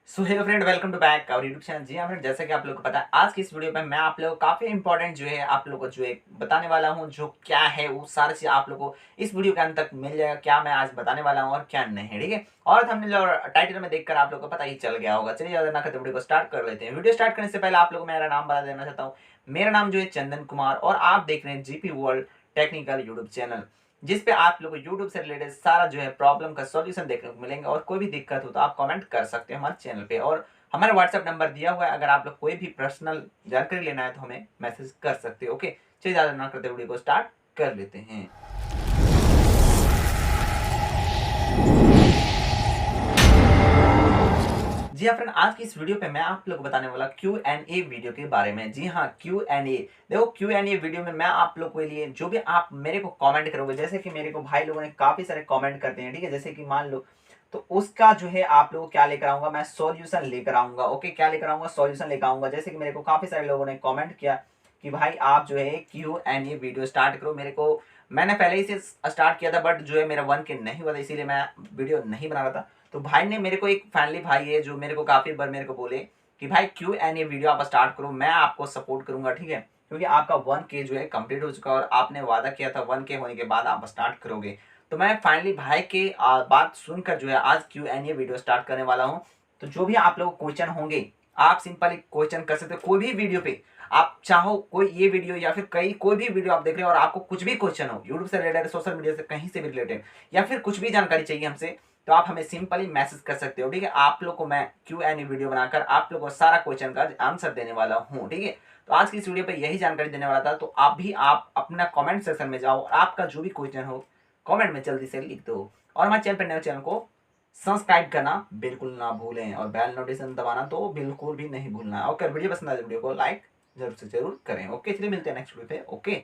So hello friend, welcome to back our YouTube channel. जी हाँ friend, जैसा कि आप लोगों को पता है, आज की इस वीडियो में मैं आप लोगों को काफ़ी इंपॉर्टेंट जो है आप लोगों को जो है बताने वाला हूँ। जो क्या है वो सारी चीज़ आप लोगों को इस वीडियो के अंत तक मिल जाएगा, क्या मैं आज बताने वाला हूँ और क्या नहीं, ठीक है। और थंबनेल और टाइटल में देखकर आप लोगों को पता ही चल गया होगा। चलिए ज़्यादा ना करते वीडियो को स्टार्ट कर लेते हैं। वीडियो स्टार्ट करने से पहले आप लोगों को मेरा नाम बता देना चाहता हूँ। मेरा नाम जो है चंदन कुमार, और आप देख रहे हैं GP world technical YouTube channel, जिस पे आप लोगों को यूट्यूब से रिलेटेड सारा जो है प्रॉब्लम का सॉल्यूशन देखने को मिलेंगे। और कोई भी दिक्कत हो तो आप कमेंट कर सकते हैं हमारे चैनल पे, और हमारा व्हाट्सएप नंबर दिया हुआ है। अगर आप लोग कोई भी पर्सनल जानकारी लेना है तो हमें मैसेज कर सकते हो। ओके, चलिए ज़्यादा ना करते वीडियो को स्टार्ट कर लेते हैं। जी हाँ फ्रेंड, आज की इस वीडियो पे मैं आप लोग को बताने वाला क्यू एंड ए वीडियो के बारे में। जी हाँ, क्यू एंड ए। देखो, क्यू एंड ए वीडियो में मैं आप लोग के लिए जो भी आप मेरे को कमेंट करोगे, जैसे कि मेरे को भाई लोगों ने काफी सारे कमेंट करते हैं, ठीक है। जैसे कि मान लो, तो उसका जो है आप लोगों को क्या लेकर आऊंगा, मैं सॉल्यूशन लेकर आऊंगा। ओके, क्या लेकर आऊंगा? सॉल्यूशन लेकर आऊंगा। जैसे कि मेरे को काफी सारे लोगों ने कमेंट किया कि भाई आप जो है Q and A video start करो। मेरे को, मैंने पहले ही से स्टार्ट किया था, बट जो है मेरा 1K नहीं हुआ था, इसीलिए मैं वीडियो नहीं बना रहा था। तो भाई ने मेरे को, एक फैमिली भाई है जो मेरे को काफी बार मेरे को बोले कि भाई क्यू एंड ए वीडियो आप स्टार्ट करो, मैं आपको सपोर्ट करूंगा, ठीक है। क्योंकि आपका 1K जो है कंप्लीट हो चुका है, और आपने वादा किया था 1K होने के बाद आप स्टार्ट करोगे। तो मैं फाइनली भाई के बात सुनकर जो है आज Q and A video start करने वाला हूँ। तो जो भी आप लोग क्वेश्चन होंगे, आप सिंपली क्वेश्चन कर सकते हो कोई भी वीडियो पे। आप चाहो कोई ये वीडियो या फिर कई कोई भी वीडियो आप देख रहे हो और आपको कुछ भी क्वेश्चन हो यूट्यूब से रिलेटेड, सोशल मीडिया से कहीं से भी रिलेटेड, या फिर कुछ भी जानकारी चाहिए हमसे, तो आप हमें सिंपली मैसेज कर सकते हो, ठीक है। आप लोग को मैं क्यू एंड ए वीडियो बनाकर आप लोग को सारा क्वेश्चन का आंसर देने वाला हूँ, ठीक है। तो आज की इस वीडियो पे यही जानकारी देने वाला था। तो आप अपना कमेंट सेक्शन में जाओ और आपका जो भी क्वेश्चन हो कमेंट में जल्दी से लिख दो। और हमारे चैनल पर नए चैनल को सब्सक्राइब करना बिल्कुल ना भूलें, और बेल नोटिफिकेशन दबाना तो बिल्कुल भी नहीं भूलना। और अगर वीडियो पसंद आए तो वीडियो को लाइक जरूर से जरूर करें। ओके, चलिए मिलते हैं नेक्स्ट वीडियो पे। ओके।